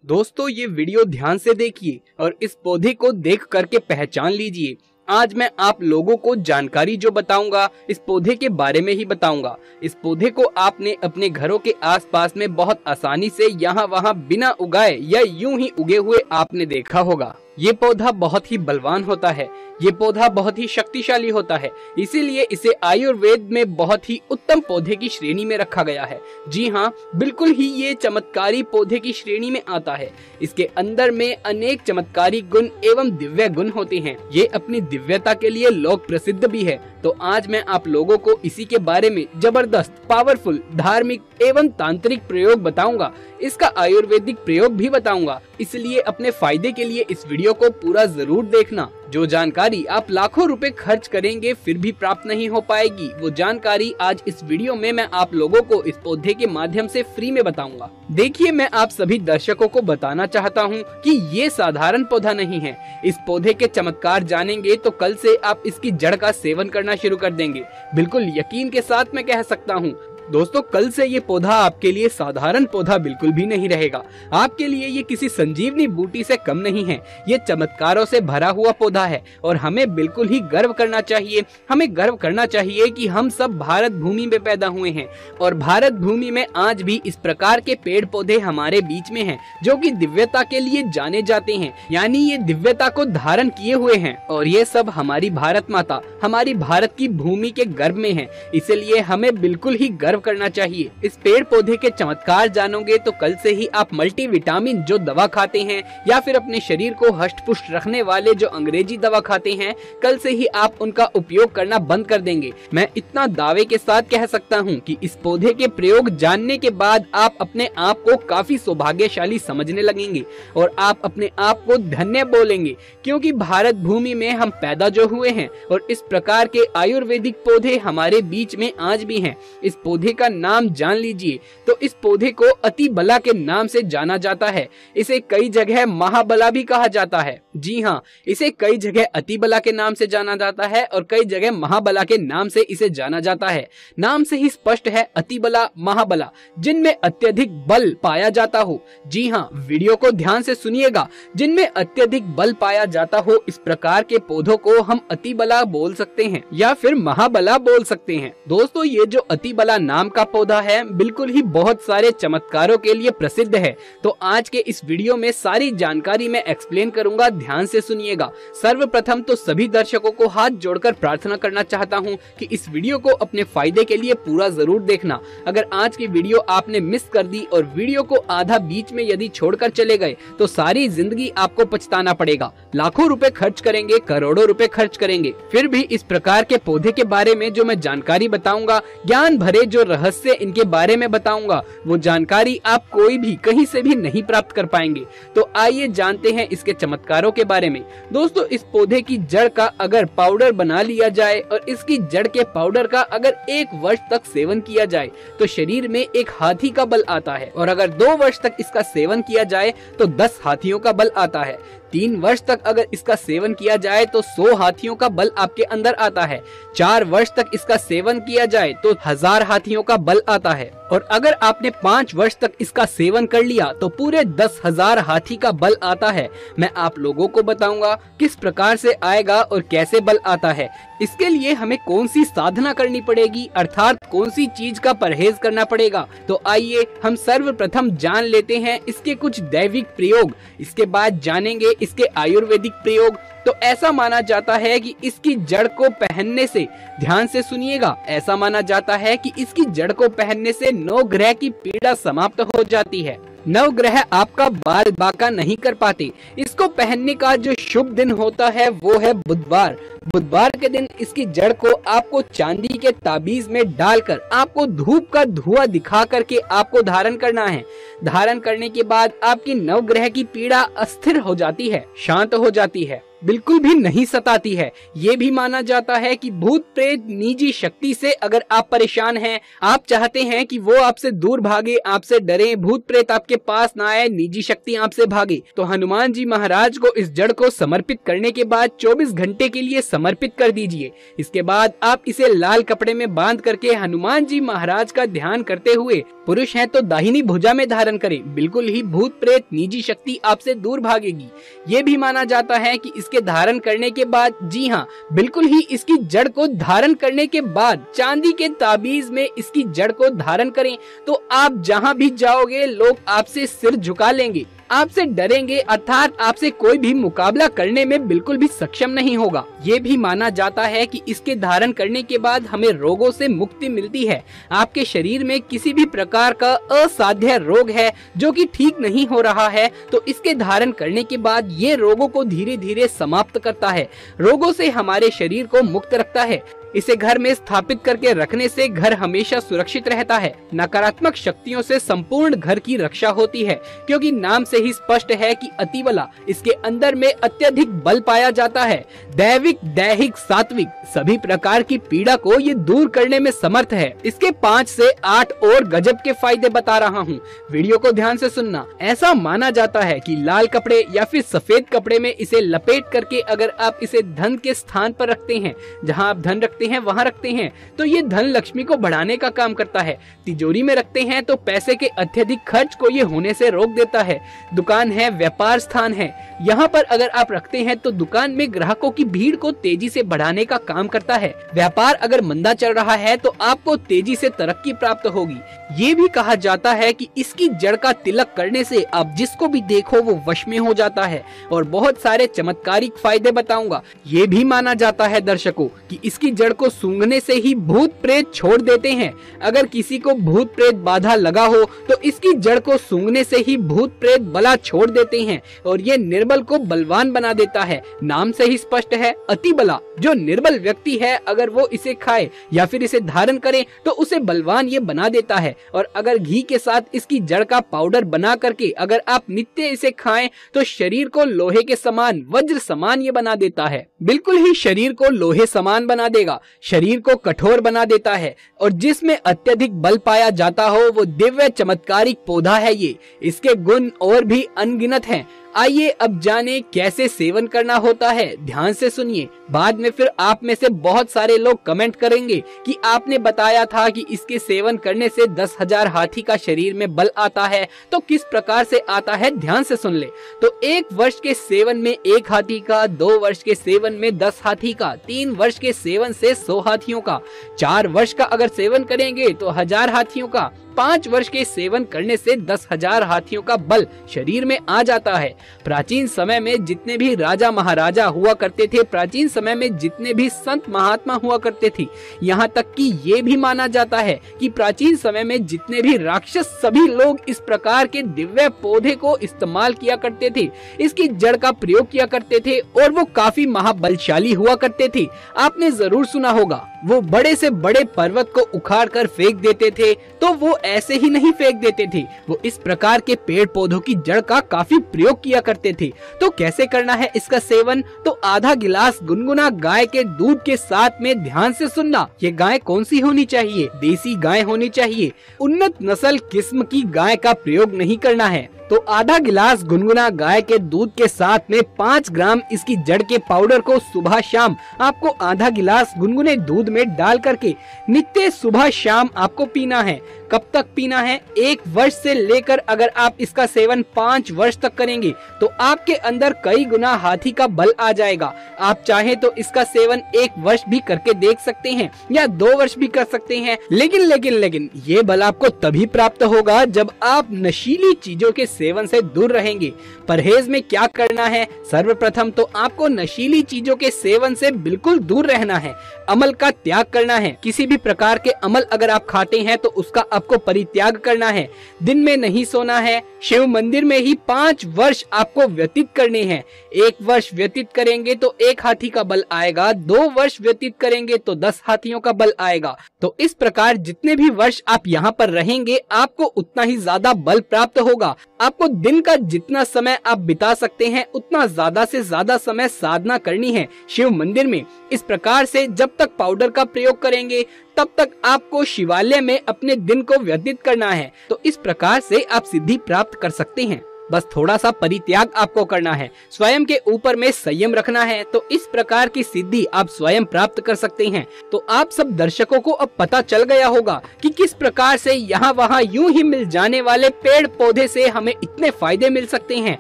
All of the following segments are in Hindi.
दोस्तों ये वीडियो ध्यान से देखिए और इस पौधे को देख करके पहचान लीजिए। आज मैं आप लोगों को जानकारी जो बताऊंगा इस पौधे के बारे में ही बताऊंगा। इस पौधे को आपने अपने घरों के आसपास में बहुत आसानी से यहाँ वहाँ बिना उगाए या यूं ही उगे हुए आपने देखा होगा। ये पौधा बहुत ही बलवान होता है, ये पौधा बहुत ही शक्तिशाली होता है, इसीलिए इसे आयुर्वेद में बहुत ही उत्तम पौधे की श्रेणी में रखा गया है। जी हाँ, बिल्कुल ही ये चमत्कारी पौधे की श्रेणी में आता है। इसके अंदर में अनेक चमत्कारी गुण एवं दिव्य गुण होते हैं। ये अपनी दिव्यता के लिए लोक प्रसिद्ध भी है। तो आज मैं आप लोगों को इसी के बारे में जबरदस्त, पावरफुल, धार्मिक एवं तांत्रिक प्रयोग बताऊंगा। इसका आयुर्वेदिक प्रयोग भी बताऊंगा, इसलिए अपने फायदे के लिए इस वीडियो को पूरा जरूर देखना। जो जानकारी आप लाखों रुपए खर्च करेंगे फिर भी प्राप्त नहीं हो पाएगी, वो जानकारी आज इस वीडियो में मैं आप लोगों को इस पौधे के माध्यम से फ्री में बताऊंगा। देखिए, मैं आप सभी दर्शकों को बताना चाहता हूं कि ये साधारण पौधा नहीं है। इस पौधे के चमत्कार जानेंगे तो कल से आप इसकी जड़ का सेवन करना शुरू कर देंगे। बिल्कुल यकीन के साथ मैं कह सकता हूँ दोस्तों, कल से ये पौधा आपके लिए साधारण पौधा बिल्कुल भी नहीं रहेगा। आपके लिए ये किसी संजीवनी बूटी से कम नहीं है। ये चमत्कारों से भरा हुआ पौधा है और हमें बिल्कुल ही गर्व करना चाहिए। हमें गर्व करना चाहिए कि हम सब भारत भूमि में पैदा हुए हैं और भारत भूमि में आज भी इस प्रकार के पेड़ पौधे हमारे बीच में हैं, जो कि दिव्यता के लिए जाने जाते हैं, यानी ये दिव्यता को धारण किए हुए हैं। और ये सब हमारी भारत माता, हमारी भारत की भूमि के गर्भ में है, इसलिए हमें बिल्कुल ही गर्व करना चाहिए। इस पेड़ पौधे के चमत्कार जानोगे तो कल से ही आप मल्टीविटामिन जो दवा खाते हैं या फिर अपने शरीर को हष्ट पुष्ट रखने वाले जो अंग्रेजी दवा खाते हैं, कल से ही आप उनका उपयोग करना बंद कर देंगे। मैं इतना दावे के साथ कह सकता हूं कि इस पौधे के प्रयोग जानने के बाद आप अपने आप को काफी सौभाग्यशाली समझने लगेंगे और आप अपने आप को धन्य बोलेंगे, क्योंकि भारत भूमि में हम पैदा जो हुए हैं और इस प्रकार के आयुर्वेदिक पौधे हमारे बीच में आज भी हैं। इस पौधे का नाम जान लीजिए तो इस पौधे को अतिबला के नाम से जाना जाता है। इसे कई जगह महाबला भी कहा जाता है। जी हाँ, इसे कई जगह अतिबला के नाम से जाना जाता है और कई जगह महाबला के नाम से इसे जाना जाता है। नाम से ही स्पष्ट है, अतिबला, महाबला, जिनमें अत्यधिक बल पाया जाता हो। जी हाँ, वीडियो को ध्यान से सुनिएगा। जिनमें अत्यधिक बल पाया जाता हो, इस प्रकार के पौधों को हम अतिबला बोल सकते हैं या फिर महाबला बोल सकते हैं। दोस्तों, ये जो अतिबला नाम का पौधा है बिल्कुल ही बहुत सारे चमत्कारों के लिए प्रसिद्ध है। तो आज के इस वीडियो में सारी जानकारी मैं एक्सप्लेन करूंगा, ध्यान से सुनिएगा। सर्वप्रथम तो सभी दर्शकों को हाथ जोड़कर प्रार्थना करना चाहता हूं कि इस वीडियो को अपने फायदे के लिए पूरा जरूर देखना। अगर आज की वीडियो आपने मिस कर दी और वीडियो को आधा बीच में यदि छोड़कर चले गए तो सारी जिंदगी आपको पछताना पड़ेगा। लाखों रुपए खर्च करेंगे, करोड़ों रुपए खर्च करेंगे, फिर भी इस प्रकार के पौधे के बारे में जो मैं जानकारी बताऊंगा, ज्ञान भरे जो रहस्य इनके बारे में बताऊंगा, वो जानकारी आप कोई भी कहीं से भी नहीं प्राप्त कर पाएंगे। तो आइए जानते हैं इसके चमत्कारों के बारे में। दोस्तों, इस पौधे की जड़ का अगर पाउडर बना लिया जाए और इसकी जड़ के पाउडर का अगर 1 वर्ष तक सेवन किया जाए तो शरीर में एक हाथी का बल आता है, और अगर 2 वर्ष तक इसका सेवन किया जाए तो 10 हाथियों का बल आता है। 3 वर्ष तक अगर इसका सेवन किया जाए तो 100 हाथियों का बल आपके अंदर आता है। 4 वर्ष तक इसका सेवन किया जाए तो 1000 हाथियों का बल आता है, और अगर आपने 5 वर्ष तक इसका सेवन कर लिया तो पूरे 10,000 हाथी का बल आता है। मैं आप लोगों को बताऊंगा किस प्रकार से आएगा और कैसे बल आता है। इसके लिए हमें कौन सी साधना करनी पड़ेगी, अर्थात कौन सी चीज का परहेज करना पड़ेगा। तो आइए हम सर्वप्रथम जान लेते हैं इसके कुछ दैविक प्रयोग, इसके बाद जानेंगे इसके आयुर्वेदिक प्रयोग। तो ऐसा माना जाता है कि इसकी जड़ को पहनने से, ध्यान से सुनिएगा, ऐसा माना जाता है कि इसकी जड़ को पहनने से 9 ग्रह की पीड़ा समाप्त हो जाती है। 9 ग्रह आपका बाल बाका नहीं कर पाते। इसको पहनने का जो शुभ दिन होता है वो है बुधवार। बुधवार के दिन इसकी जड़ को आपको चांदी के ताबीज में डालकर आपको धूप का धुआं दिखा करके आपको धारण करना है। धारण करने के बाद आपकी 9 ग्रह की पीड़ा अस्थिर हो जाती है, शांत हो जाती है। बिल्कुल भी नहीं सताती है। ये भी माना जाता है कि भूत प्रेत निजी शक्ति से अगर आप परेशान हैं, आप चाहते हैं कि वो आपसे दूर भागे, आपसे डरे, भूत प्रेत आपके पास ना आए, निजी शक्ति आपसे भागे, तो हनुमान जी महाराज को इस जड़ को समर्पित करने के बाद 24 घंटे के लिए समर्पित कर दीजिए। इसके बाद आप इसे लाल कपड़े में बांध करके हनुमान जी महाराज का ध्यान करते हुए, पुरुष हैं तो दाहिनी भुजा में धारण करें। बिल्कुल ही भूत प्रेत निजी शक्ति आपसे दूर भागेगी। ये भी माना जाता है कि इसके धारण करने के बाद, जी हाँ, बिल्कुल ही इसकी जड़ को धारण करने के बाद चांदी के ताबीज में इसकी जड़ को धारण करें तो आप जहाँ भी जाओगे लोग आपसे सिर झुका लेंगे, आपसे डरेंगे, अर्थात आपसे कोई भी मुकाबला करने में बिल्कुल भी सक्षम नहीं होगा। ये भी माना जाता है कि इसके धारण करने के बाद हमें रोगों से मुक्ति मिलती है। आपके शरीर में किसी भी प्रकार का असाध्य रोग है जो कि ठीक नहीं हो रहा है, तो इसके धारण करने के बाद ये रोगों को धीरे धीरे समाप्त करता है, रोगों से हमारे शरीर को मुक्त रखता है। इसे घर में स्थापित करके रखने से घर हमेशा सुरक्षित रहता है। नकारात्मक शक्तियों से संपूर्ण घर की रक्षा होती है, क्योंकि नाम से ही स्पष्ट है कि अतिबला, इसके अंदर में अत्यधिक बल पाया जाता है। दैविक, दैहिक, सात्विक सभी प्रकार की पीड़ा को ये दूर करने में समर्थ है। इसके 5 से 8 और गजब के फायदे बता रहा हूँ, वीडियो को ध्यान से सुनना। ऐसा माना जाता है कि लाल कपड़े या फिर सफेद कपड़े में इसे लपेट करके अगर आप इसे धन के स्थान पर रखते हैं, जहाँ आप धन रखते हैं वहां रखते हैं, तो ये धन लक्ष्मी को बढ़ाने का काम करता है। तिजोरी में रखते हैं तो पैसे के अत्यधिक खर्च को ये होने से रोक देता है। दुकान है, व्यापार स्थान है, यहाँ पर अगर आप रखते हैं तो दुकान में ग्राहकों की भीड़ को तेजी से बढ़ाने का काम करता है। व्यापार अगर मंदा चल रहा है तो आपको तेजी से तरक्की प्राप्त होगी। ये भी कहा जाता है कि इसकी जड़ का तिलक करने से आप जिसको भी देखो वो वश में हो जाता है। और बहुत सारे चमत्कारिक फायदे बताऊंगा। ये भी माना जाता है दर्शकों कि इसकी जड़ को सूंघने से ही भूत प्रेत छोड़ देते हैं। अगर किसी को भूत प्रेत बाधा लगा हो तो इसकी जड़ को सूंघने से ही भूत प्रेत बला छोड़ देते हैं और ये निर्बल को बलवान बना देता है। नाम से ही स्पष्ट है, अति बला। जो निर्बल व्यक्ति है अगर वो इसे खाए या फिर इसे धारण करे तो उसे बलवान ये बना देता है। और अगर घी के साथ इसकी जड़ का पाउडर बना करके अगर आप नित्य इसे खाएं तो शरीर को लोहे के समान, वज्र समान ये बना देता है। बिल्कुल ही शरीर को लोहे समान बना देगा, शरीर को कठोर बना देता है। और जिसमें अत्यधिक बल पाया जाता हो वो दिव्य चमत्कारिक पौधा है ये। इसके गुण और भी अनगिनत हैं। आइए अब जाने कैसे सेवन करना होता है। ध्यान से सुनिए, बाद में फिर आप में से बहुत सारे लोग कमेंट करेंगे कि आपने बताया था कि इसके सेवन करने से 10,000 हाथी का शरीर में बल आता है, तो किस प्रकार से आता है ध्यान से सुन ले। तो 1 वर्ष के सेवन में 1 हाथी का, 2 वर्ष के सेवन में 10 हाथी का, 3 वर्ष के सेवन से 100 हाथियों का, 4 वर्ष का अगर सेवन करेंगे तो 1000 हाथियों का, 5 वर्ष के सेवन करने से 10,000 हाथियों का बल शरीर में आ जाता है। प्राचीन समय में जितने भी राजा महाराजा हुआ करते थे, प्राचीन समय में जितने भी संत महात्मा हुआ करते थे, यहाँ तक कि ये भी माना जाता है कि प्राचीन समय में जितने भी राक्षस, सभी लोग इस प्रकार के दिव्य पौधे को इस्तेमाल किया करते थे, इसकी जड़ का प्रयोग किया करते थे और वो काफी महाबलशाली हुआ करते थे। आपने जरूर सुना होगा, वो बड़े से बड़े पर्वत को उखाड़ कर फेंक देते थे, तो वो ऐसे ही नहीं फेंक देते थे, वो इस प्रकार के पेड़ पौधों की जड़ का काफी प्रयोग किया करते थे। तो कैसे करना है इसका सेवन? तो आधा गिलास गुनगुना गाय के दूध के साथ में ध्यान से सुनना। ये गाय कौन सी होनी चाहिए? देसी गाय होनी चाहिए। उन्नत नस्ल किस्म की गाय का प्रयोग नहीं करना है। तो आधा गिलास गुनगुना गाय के दूध के साथ में 5 ग्राम इसकी जड़ के पाउडर को सुबह शाम आपको आधा गिलास गुनगुने दूध में डाल करके नित्य सुबह शाम आपको पीना है। कब तक पीना है? 1 वर्ष से लेकर अगर आप इसका सेवन 5 वर्ष तक करेंगे तो आपके अंदर कई गुना हाथी का बल आ जाएगा। आप चाहे तो इसका सेवन 1 वर्ष भी करके देख सकते हैं या 2 वर्ष भी कर सकते हैं, लेकिन ये बल आपको तभी प्राप्त होगा जब आप नशीली चीजों के सेवन से दूर रहेंगे। परहेज में क्या करना है? सर्वप्रथम तो आपको नशीली चीजों के सेवन से बिल्कुल दूर रहना है। अमल का त्याग करना है। किसी भी प्रकार के अमल अगर आप खाते हैं तो उसका आपको परित्याग करना है। दिन में नहीं सोना है। शिव मंदिर में ही 5 वर्ष आपको व्यतीत करने हैं। 1 वर्ष व्यतीत करेंगे तो 1 हाथी का बल आएगा, 2 वर्ष व्यतीत करेंगे तो 10 हाथियों का बल आएगा। तो इस प्रकार जितने भी वर्ष आप यहाँ पर रहेंगे आपको उतना ही ज्यादा बल प्राप्त होगा। आपको दिन का जितना समय आप बिता सकते हैं उतना ज्यादा से ज्यादा समय साधना करनी है शिव मंदिर में। इस प्रकार से जब तक पाउडर का प्रयोग करेंगे तब तक आपको शिवालय में अपने दिन को व्यतीत करना है। तो इस प्रकार से आप सिद्धि प्राप्त कर सकते हैं। बस थोड़ा सा परित्याग आपको करना है, स्वयं के ऊपर में संयम रखना है, तो इस प्रकार की सिद्धि आप स्वयं प्राप्त कर सकते हैं। तो आप सब दर्शकों को अब पता चल गया होगा कि किस प्रकार से यहाँ वहाँ यूं ही मिल जाने वाले पेड़ पौधे से हमें इतने फायदे मिल सकते हैं,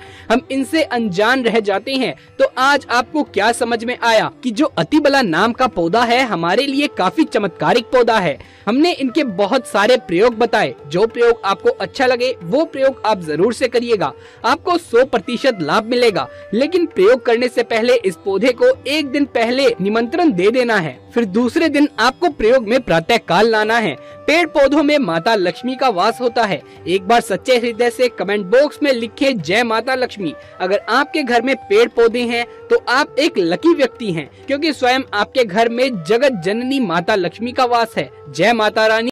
हम इनसे अनजान रह जाते हैं। तो आज आपको क्या समझ में आया कि जो अतिबला नाम का पौधा है हमारे लिए काफी चमत्कारिक पौधा है। हमने इनके बहुत सारे प्रयोग बताए, जो प्रयोग आपको अच्छा लगे वो प्रयोग आप जरूर से करिएगा, आपको 100% लाभ मिलेगा। लेकिन प्रयोग करने से पहले इस पौधे को एक दिन पहले निमंत्रण दे देना है, फिर दूसरे दिन आपको प्रयोग में प्रातः काल लाना है। पेड़ पौधों में माता लक्ष्मी का वास होता है। एक बार सच्चे हृदय से कमेंट बॉक्स में लिखे जय माता लक्ष्मी। अगर आपके घर में पेड़ पौधे हैं तो आप एक लकी व्यक्ति हैं, क्योंकि स्वयं आपके घर में जगत जननी माता लक्ष्मी का वास है। जय माता रानी।